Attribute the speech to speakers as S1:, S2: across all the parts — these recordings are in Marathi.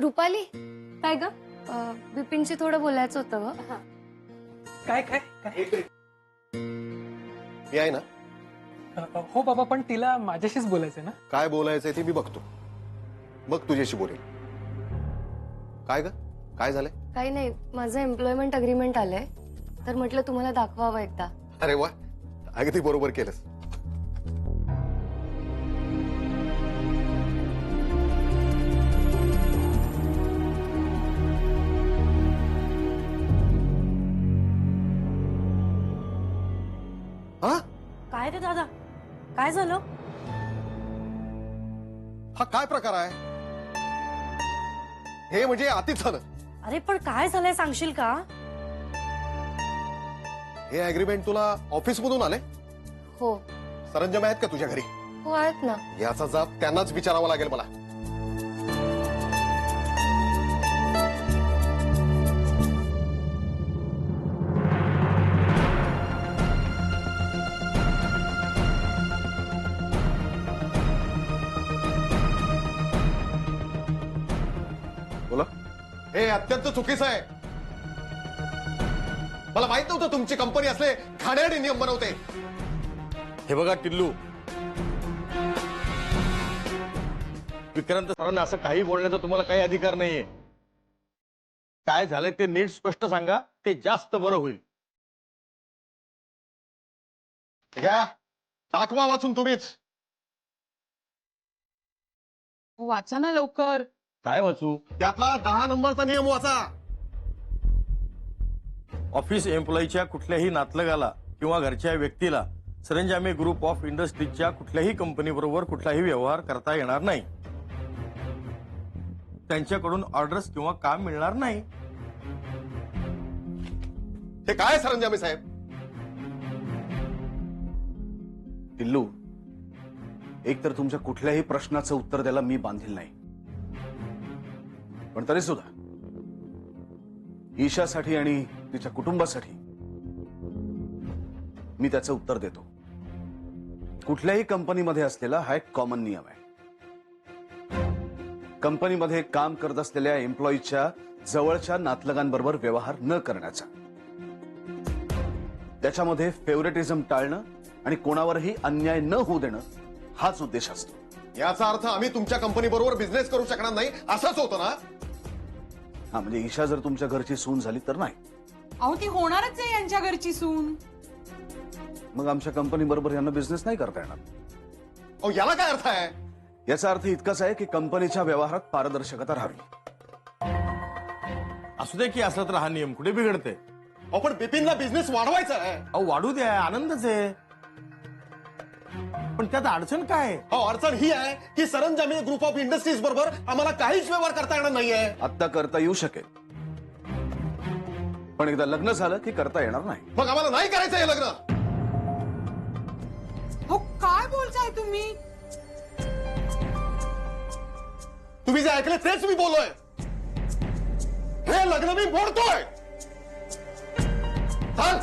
S1: रुपाली,
S2: काय ग?
S1: विपिनशी थोडं बोलायचं होतं ग.
S3: काय काय काय
S4: मी आहे ना.
S3: हो बाबा, पण तिला माझ्याशीच बोलायचंय ना.
S4: काय बोलायचंय ते मी बघतो, मग तुझ्याशी बोलेल. काय ग, काय झालंय?
S1: काही नाही, माझं एम्प्लॉयमेंट अग्रीमेंट आलंय, तर म्हटलं तुम्हाला दाखवावं एकदा.
S4: अरे वा, अगदी बरोबर केलंस. हा
S2: काय रे दादा, काय झालं?
S4: हा काय प्रकार आहे? हे म्हणजे अतिच झालं.
S2: अरे पण काय झालंय सांगशील का?
S4: हे अग्रीमेंट तुला ऑफिस मधून आले?
S1: हो
S4: सरंजाम आहेत का तुझ्या घरी?
S1: हो आहेत ना.
S4: याचा जाब त्यांनाच विचारावा लागेल मला. बोला. हे अत्यंत चुकीचं आहे. मला माहित नव्हतं तुमची कंपनी असले घाणेरडे नियम बनवते.
S5: हे बघा टिल्लू, विक्रांत सरांना असं काही बोलण्याचा तुम्हाला काही अधिकार नाहीये. काय झालंय ते नीट स्पष्ट सांगा, ते जास्त बरं होईल.
S4: घ्या, दाखवा वाचून तुम्हीच.
S6: वाचा ना लवकर.
S5: काय वाचू?
S4: त्यातला 10 नंबरचा नियम वाचा.
S5: ऑफिस एम्प्लॉईच्या कुठल्याही नातलगाला किंवा घरच्या व्यक्तीला सरंजामी ग्रुप ऑफ इंडस्ट्रीजच्या कुठल्याही कंपनी बरोबर कुठलाही व्यवहार करता येणार नाही. त्यांच्याकडून ऑर्डर्स किंवा काम मिळणार नाही.
S4: हे काय सरंजामी साहेब?
S7: टिल्लू, एक तर तुमच्या कुठल्याही प्रश्नाचं उत्तर द्यायला मी बांधील नाही, पण तरी सुद्धा ईशासाठी आणि तिच्या कुटुंबासाठी मी त्याचं उत्तर देतो. कुठल्याही कंपनीमध्ये असलेला हा एक कॉमन नियम आहे. कंपनीमध्ये काम करत असलेल्या एम्प्लॉईच्या जवळच्या नातलगांबरोबर व्यवहार न करण्याचा, त्याच्यामध्ये फेवरेटिझम टाळणं आणि कोणावरही अन्याय न होऊ देणं हाच उद्देश असतो.
S4: याचा अर्थ आम्ही तुमच्या कंपनी बरोबर बिझनेस करू शकणार नाही असंच होतं ना?
S7: हा, म्हणजे ईशा जर तुमच्या घरची सून झाली तर नाही.
S6: अहो ती होणारच आहे यांच्या घरची सून.
S7: मग आमच्या कंपनी बरोबर यांना बिझनेस नाही करता येणार.
S4: अहो याला काय अर्थ आहे?
S7: याचा अर्थ इतकाच आहे की कंपनीच्या व्यवहारात पारदर्शकता राहावी.
S5: असू दे की असलं तर हा नियम कुठे बिघडते?
S4: अहो पण बिपिनला बिझनेस वाढवायचा आहे.
S5: अहो वाढू द्या, आनंदच आहे. पण त्यात अडचण काय आहे?
S4: अहो अडचण ही आहे की सरंजामी ग्रुप ऑफ इंडस्ट्रीज बरोबर आम्हाला काहीच व्यवहार करता येणार नाहीये.
S7: आत्ता करता येऊ शकेल, पण एकदा लग्न झालं की करता येणार नाही.
S4: मग आम्हाला नाही करायचं हे लग्न.
S6: हो काय बोलताय तुम्ही?
S4: तुम्ही जे ऐकले तेच मी बोललोय. हे लग्न मी मोडतोय. चाल.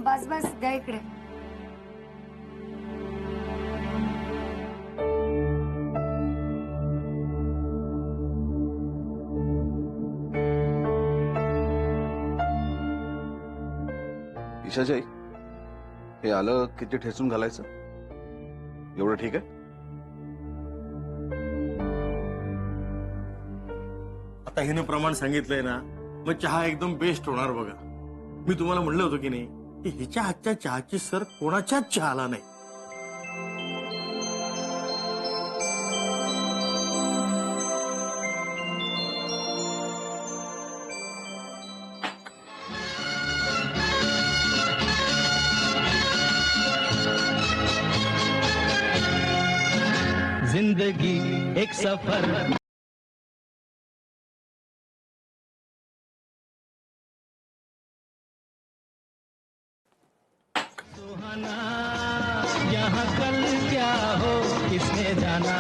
S1: बस बस, द्या इकडे.
S7: ईशाजी, हे आलं किती ठेचून घालायचं? एवढं ठीक आहे?
S5: आता हिनं प्रमाण सांगितलंय ना, मग चहा एकदम बेस्ट होणार बघा. मी तुम्हाला म्हणलं होतं की नाही की हिच्या हातच्या चहाची सर कोणाच्याच चहाला नाही.
S8: जिंदगी एक सफर. सुहाना यहाँ कल क्या हो किसने जाना.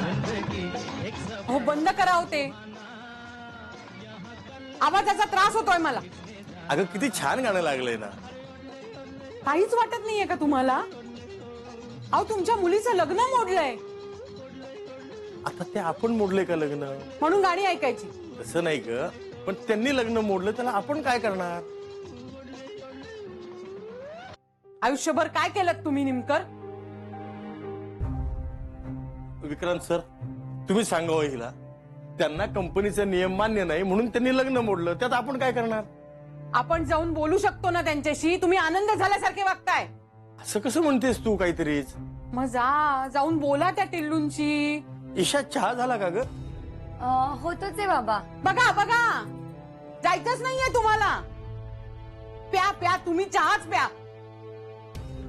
S8: जिंदगी एक सफर.
S2: अहो
S6: बंद करा होते. आवाजाचा त्रास होतोय मला.
S5: अगं किती छान गाणं लागलंय ना.
S6: काहीच वाटत नाहीये का तुम्हाला? अहो तुमच्या मुलीचं लग्न मोडलंय
S5: आता ते आपण मोडले का लग्न?
S6: म्हणून गाणी ऐकायची.
S5: तसं नाही ग, पण त्यांनी लग्न मोडलं त्याला आपण काय करणार?
S6: आयुष्यभर काय केलं तुम्ही निमकर?
S5: विक्रांत सर, तुम्ही सांगावं हिला. त्यांना कंपनीचा नियम मान्य नाही म्हणून त्यांनी लग्न मोडलं, त्यात आपण काय करणार?
S6: आपण जाऊन बोलू शकतो ना त्यांच्याशी. तुम्ही आनंद झाल्यासारखे वागताय.
S5: असं कसं म्हणतेस तू काहीतरीच?
S6: मग जाऊन बोला त्या टिल्लूंची.
S5: ईशा, चहा झाला का ग?
S1: होतोच आहे बाबा.
S6: बघा बघा, जायचंच नाहीये तुम्हाला. प्या प्या, तुम्ही चहाच प्या.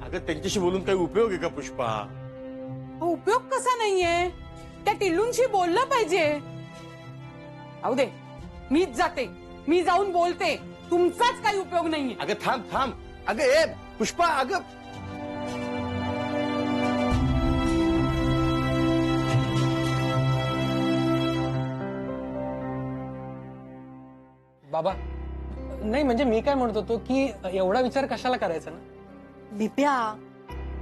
S5: अगं त्यांच्याशी बोलून काही उपयोग आहे का पुष्पा?
S6: उपयोग कसा नाहीये? त्या टिल्लूंशी बोललं पाहिजे. अहो दे, मीच जाते. मी जाऊन बोलते. तुमचाच काही उपयोग नाहीये.
S5: अगं थांब थांब. अगं ए पुष्पा, अगं
S3: बाबा नाही म्हणजे मी काय म्हणत होतो की एवढा विचार कशाला करायचा ना.
S2: बिप्या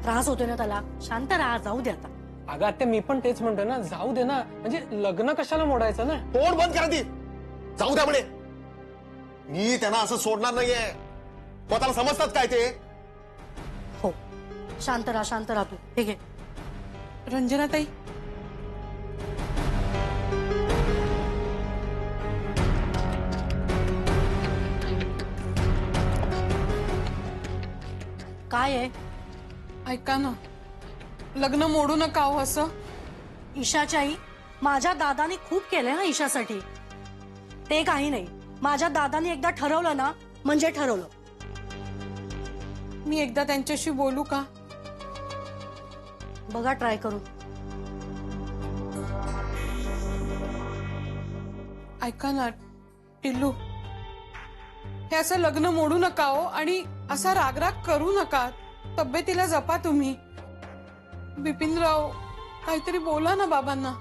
S2: त्रास होतोय ना त्याला. शांत राहा, जाऊ दे आता.
S3: अगं आत्या मी पण तेच म्हणतोय ना, जाऊ दे ना. म्हणजे लग्न कशाला मोडायचं ना.
S4: तोंड बंद करा ती. जाऊ द्या म्हणे. मी त्यांना असं सोडणार नाहीये. स्वतःला समजतात काय ते?
S2: हो, शांत राहा तू. हे घे.
S6: रंजनाताई,
S2: काय आहे?
S6: ऐका ना, लग्न मोडू नका हो असं.
S2: ईशाची आई, माझ्या दादाने खूप केलंय ना ईशासाठी. ते काही नाही, माझ्या दादाने एकदा ठरवलं ना म्हणजे ठरवलं.
S6: मी एकदा त्यांच्याशी बोलू का?
S2: बघा ट्राय करून.
S6: ऐका ना टिल्लू, हे असं लग्न मोडू नका हो. आणि असा रागराग करू नका. तब्येतीला जपा तुम्ही. बिपिनराव, काहीतरी बोला ना बाबांना.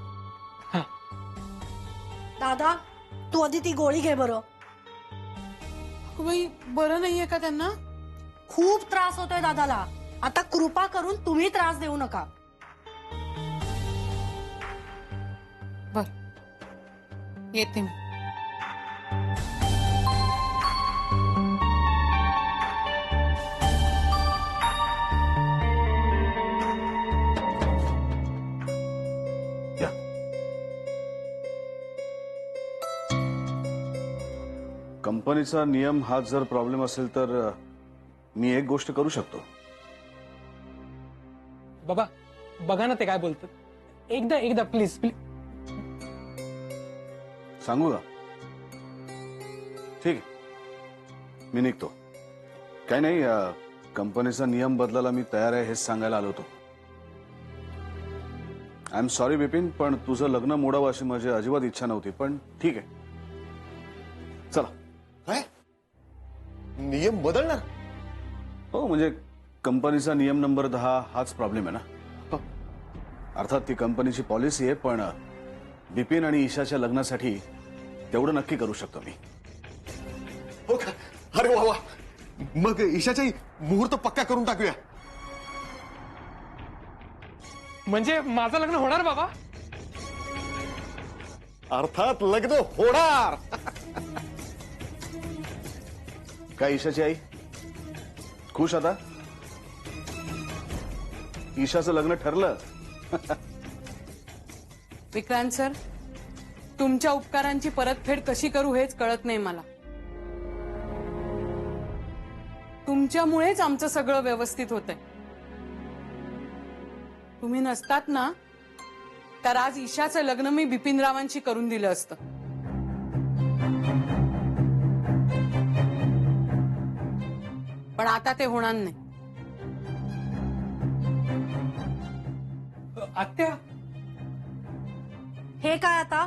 S2: दादा, तू आधी ती गोळी घे बरं.
S6: बाई, बरं नाहीये का त्यांना?
S2: खूप त्रास होतोय दादाला. आता कृपा करून तुम्ही त्रास देऊ नका.
S6: बर, येते मी.
S7: या. कंपनीचा नियम हा जर प्रॉब्लेम असेल तर मी एक गोष्ट करू शकतो.
S3: बाबा बघा ना ते काय बोलतात. एकदा प्लीज प्लीज.
S7: सांगू का? ठीक आहे, मी निघतो. काही नाही, कंपनीचा नियम बदलायला मी तयार आहे हेच सांगायला आलो होतो. आय एम सॉरी बिपिन, पण तुझं लग्न मोडावं अशी माझी अजिबात इच्छा नव्हती. पण ठीक आहे, चला.
S4: काय नियम बदलणार?
S7: हो, म्हणजे कंपनीचा नियम नंबर 10 हाच प्रॉब्लेम आहे ना. अर्थात ती कंपनीची पॉलिसी आहे, पण बिपिन आणि ईशाच्या लग्नासाठी तेवढं नक्की करू शकतो मी.
S4: हो का? अरे वा वा. मग ईशाचाही मुहूर्त पक्का करून टाकूया.
S3: म्हणजे माझं लग्न होणार बाबा?
S4: अर्थात लग्न होणार.
S7: काय ईशाची आई खुश आता? ईशाचं लग्न ठरलं.
S6: विक्रांत सर, तुमच्या उपकारांची परतफेड कशी करू हेच कळत नाही मला. तुमच्यामुळेच आमचं सगळं व्यवस्थित होतंय. तुम्ही नसतात ना, तर आज ईशाचं लग्न मी बिपिनरावांशी करून दिलं असतं. पण आता ते होणार नाही.
S3: आत्या,
S2: हे काय आता?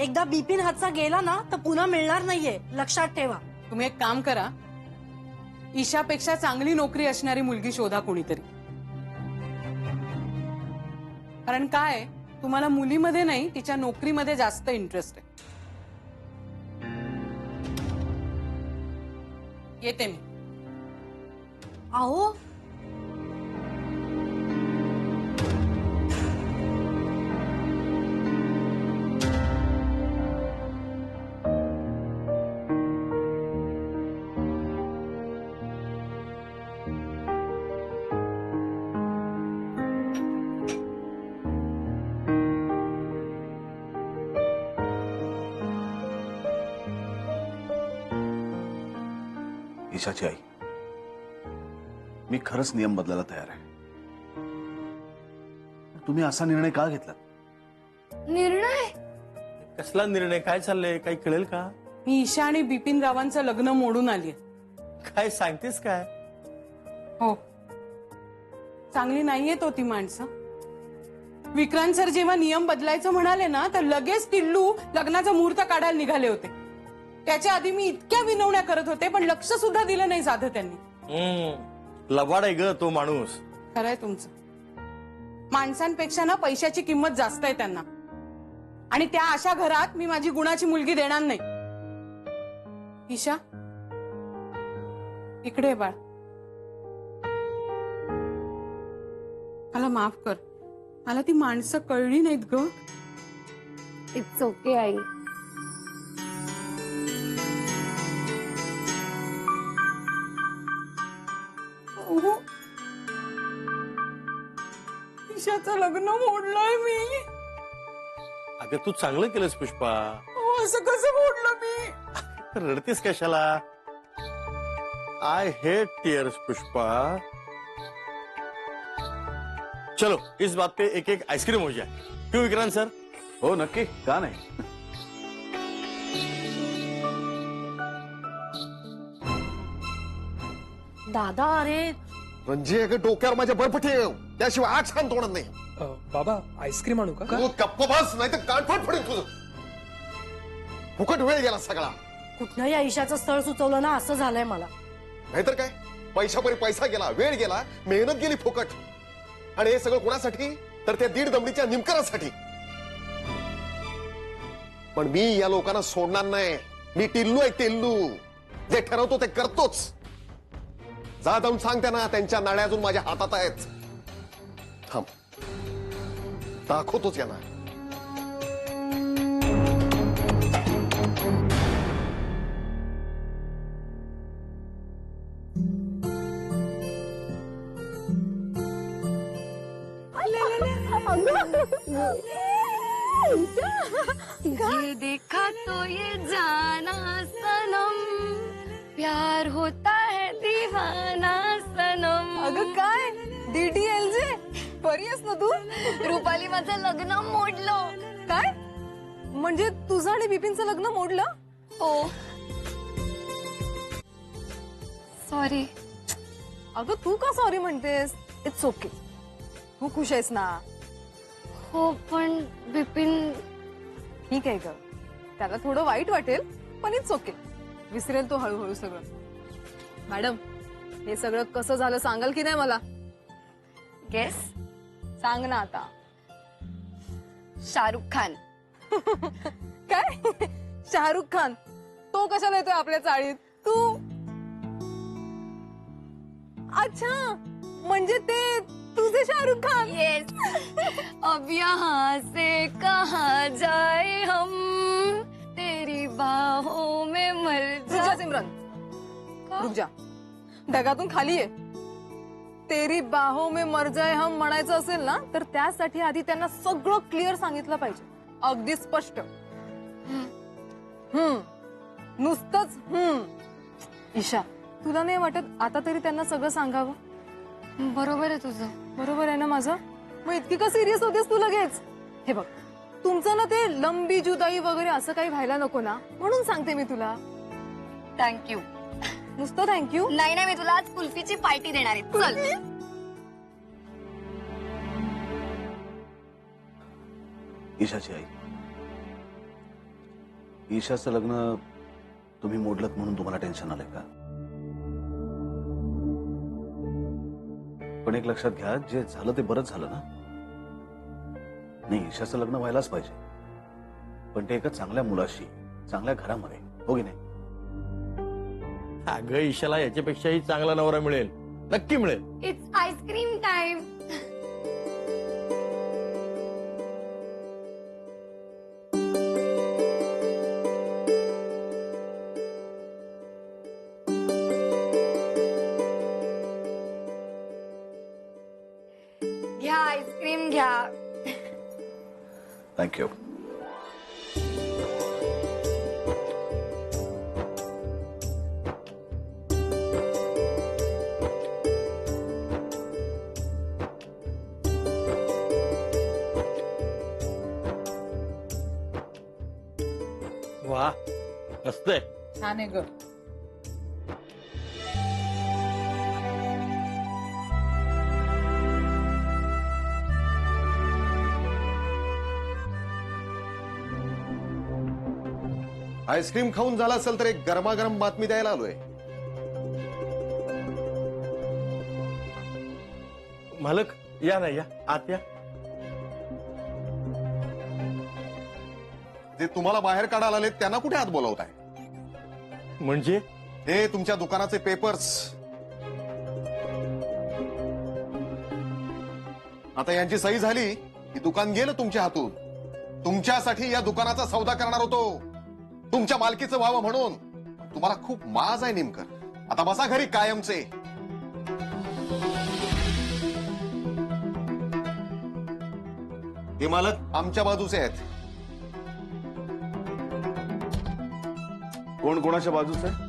S2: एकदा बिपिन हातचा गेला ना तर पुन्हा मिळणार नाहीये, लक्षात ठेवा.
S6: तुम्ही एक काम करा, ईशापेक्षा चांगली नोकरी असणारी मुलगी शोधा कोणीतरी. कारण काय, तुम्हाला मुलीमध्ये नाही तिच्या नोकरीमध्ये जास्त इंटरेस्ट आहे. येते मी.
S2: अहो
S7: ईशाची आई, मी खरंच नियम बदलायला तयार आहे. तुम्ही असा निर्णय का घेतला?
S1: निर्णय?
S5: कसला निर्णय? काय चाललंय? काही कळेल का?
S6: मी ईशा आणि बिपिन रावांचं लग्न मोडून आलीये.
S5: काय सांगतेस काय?
S6: हो, चांगली नाहीये तो ती माणसं. विक्रांत सर जेव्हा नियम बदलायचं म्हणाले ना, तर लगेच टिल्लू लग्नाचा मुहूर्त काढायला निघाले होते. त्याच्या आधी मी इतक्या विनवण्या करत होते, पण लक्ष सुद्धा दिलं नाही साधं त्यांनी.
S5: लबाड आहे ग तो माणूस.
S6: खरंय तुमचं. माणसांपेक्षा ना पैशाची किंमत जास्त आहे त्यांना. आणि त्या अशा घरात मी माझी गुणाची मुलगी देणार नाही. ईशा, इकडे ये बाळ. मला माफ कर. मला ती माणसं कळली नाहीत ग.
S1: It's okay I.
S6: ईशाचं लग्न मोडलंय मी.
S5: अगं तू चांगलं केलंस पुष्पा.
S6: असं कसं मोडलं मी?
S5: रडतेस कशाला? I hate tears Pushpa. चलो इस बात पे एक एक आइसक्रीम हो जाए. क्यों विक्रांत सर?
S7: हो नक्की, का नाही.
S2: दादा अरे
S4: म्हणजे अगं डोक्यावर माझ्या बर्फ ठेव, त्याशिवाय आज शांत होणार नाही.
S3: बाबा आईस्क्रीम आणू का?
S4: तू गप्प बस, नाही तर कानफाट पडेल तुझं. फुकट वेळ गेला सगळा.
S2: कुठल्या या ईशाचं स्थळ सुचवलं ना असं झालंय मला.
S4: नाहीतर काय, पैशापरी पैसा गेला, वेळ गेला, मेहनत गेली फुकट. आणि हे सगळं कोणासाठी? तर त्या 1.5 दमडीच्या निमकरासाठी. पण मी या लोकांना सोडणार नाही. मी टिल्लू आहे, टिल्लू. जे ठरवतो ते करतोच. जा जाऊन सांग त्यांना, त्यांच्या नाड्या अजून माझ्या हातात आहेत. थांब, दाखवतोच यांना.
S1: ये देखा तो ये जाना सनम, प्यार होता है दीवाना सनम.
S9: अगं काय DDLJ बरी आहेस ना तू?
S1: रुपाली माझं लग्न मोडलं.
S9: काय म्हणजे तुझं आणि बिपिनचं लग्न मोडलं?
S1: हो, सॉरी.
S9: अगं तू का सॉरी म्हणतेस? It's okay. तू खुश आहेस ना?
S1: हो, पण बिपिन.
S9: ठीक आहे ग, त्याला थोडं वाईट वाटेल, पण इट्स ओके. विसरेल तो हळूहळू सगळं. मॅडम, हे सगळं कसं झालं सांगाल की नाही मला?
S1: गेस.
S9: सांग ना आता.
S1: शाहरुख खान.
S9: काय? शाहरुख खान? तो कशाला येतोय आपल्या चाळीत? तू अच्छा, म्हणजे ते तुझे शाहरुख खान?
S1: यस. अब यहाँ से कहाँ जाए हम, तेरी बाहों में मर
S9: रुक जा सिमरन, रुक जा. ढगातून खाली ये. तेरी बाहों में मर जाए हम म्हणायचं असेल ना, तर त्यासाठी आधी त्यांना सगळं क्लिअर सांगितलं पाहिजे. अगदी स्पष्ट. नुसतंच ईशा, तुला नाही वाटत आता तरी त्यांना सगळं सांगावं?
S1: बरोबर आहे तुझं.
S9: बरोबर आहे ना माझं? मग इतकी का सिरियस होतेस तू लगेच? हे बघ, तुमचं ना ते लंबी जुदाई वगैरे असं काही व्हायला नको ना, म्हणून सांगते मी तुला.
S1: थँक्यू.
S9: नुसतं थँक्यू?
S1: नाही नाही, मी तुला आज कुल्फीची पार्टी देणार आहे. चल.
S7: ईशाची आई, ईशाचं लग्न तुम्ही मोडलत म्हणून तुम्हाला टेन्शन आलंय का? पण एक लक्षात घ्या, जे झालं ते बरंच झालं ना. नाही, ईशाचं लग्न व्हायलाच पाहिजे, पण ते एका चांगल्या मुलाशी, चांगल्या घरामध्ये, हो की नाही?
S5: अगं ईशाला याच्यापेक्षाही चांगला नवरा मिळेल, नक्की मिळेल.
S1: It's ice cream time. घ्या आईस्क्रीम घ्या.
S7: थँक्यू.
S5: वा, मस्त आहे.
S6: छान आहे ग.
S4: आईस्क्रीम खाऊन झाला असेल तर एक गरमागरम बातमी द्यायला आलोय.
S5: मालक या ना, या आत या.
S4: जे तुम्हाला बाहेर काढायला आले त्यांना कुठे आत बोलावताय?
S5: म्हणजे
S4: हे तुमच्या दुकानाचे पेपर्स. आता यांची सही झाली की दुकान गेलं तुमच्या हातून. तुमच्यासाठी या दुकानाचा सौदा करणार होतो, तुमच्या मालकीचं व्हावं म्हणून. तुम्हाला खूप माज आहे नेमकं. आता बसा घरी कायमचे. हे मालक आमच्या बाजूचे आहेत.
S7: कोण कोणाच्या बाजूचं आहे?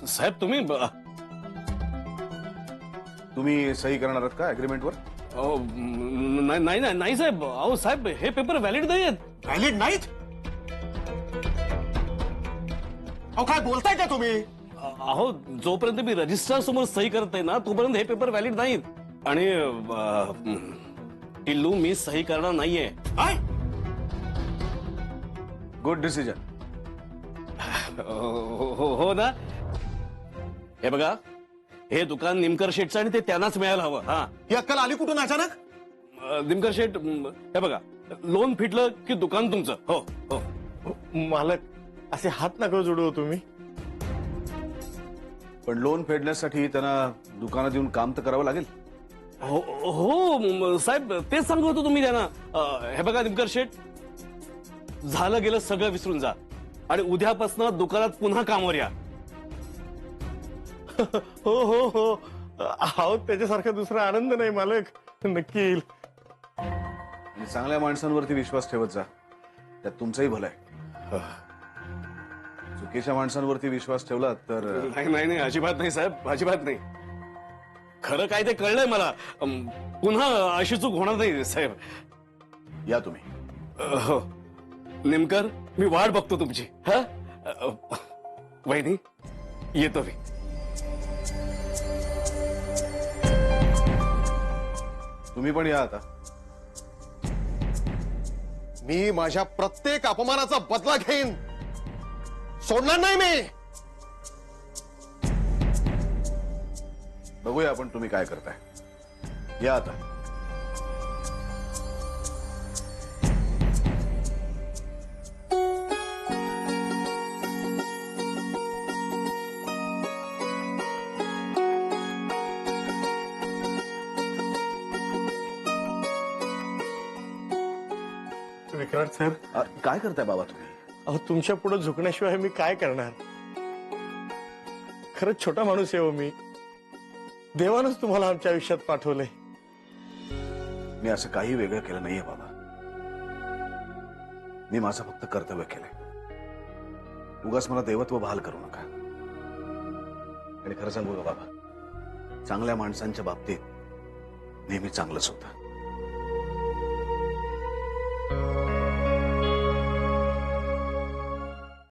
S10: साहेब तुम्ही
S7: तुम्ही सही करणार आहात का अग्रीमेंटवर?
S10: नाही साहेब. अहो साहेब, हे पेपर व्हॅलिड नाही आहेत.
S4: व्हॅलिड नाहीत? अहो काय बोलताय का तुम्ही?
S10: अहो, जोपर्यंत मी रजिस्ट्रार समोर सही करत आहे ना, तोपर्यंत हे पेपर व्हॅलिड नाहीत. आणि टिल्लू, मी सही करणार नाहीये.
S7: Good decision.
S10: हो ना. हे बघा, हे दुकान निमकर शेठचं आणि ते त्यांनाच मिळायला हवं. हा,
S4: ही अक्कल आली कुठून अचानक?
S10: निमकर शेठ, हे बघा, लोन फिटलं की दुकान तुमचं. हो हो.
S5: मालक असे हात नका जोडू तुम्ही.
S7: पण लोन फेडण्यासाठी त्यांना दुकानात येऊन काम तर करावं लागेल.
S10: हो साहेब, तेच सांगत होतो तुम्ही त्यांना. हे बघा निमकर शेठ, झालं गेलं सगळं विसरून जा आणि उद्यापासून दुकानात पुन्हा कामावर या.
S5: हो हो हो. अहो त्याच्यासारखा दुसरा आनंद नाही मालक. नक्की येईल.
S7: आणि चांगल्या माणसांवरती विश्वास ठेवत जा, त्यात तुमचंही भलं आहे. चुकीच्या माणसांवरती विश्वास ठेवला तर
S10: नाही, अजिबात नाही साहेब, अजिबात नाही. खरं काय ते कळलंय मला. पुन्हा अशी चूक होणार नाही साहेब.
S7: या तुम्ही.
S10: हो निमकर, मी वाट बघतो तुमची. हा वहिनी, येतो मी.
S7: तुम्ही पण या आता.
S4: मी माझ्या प्रत्येक अपमानाचा बदला घेईन. सोडणार नाही मी.
S7: बघूया आपण तुम्ही काय करताय. या आता.
S5: विक्रांत साहेब,
S7: काय करताय बाबा तुम्ही?
S5: अहो तुमच्या पुढे झुकण्याशिवाय मी काय करणार. खरंच छोटा माणूस आहे हो मी. देवानच तुम्हाला आमच्या आयुष्यात पाठवलंय.
S7: मी असं काही वेगळं केलं नाहीये बाबा. मी माझं फक्त कर्तव्य केलंय. उगाच मला देवत्व बहाल करू नका. आणि खरं सांगू का बाबा, चांगल्या माणसांच्या बाबतीत नेहमी चांगलंच होतं.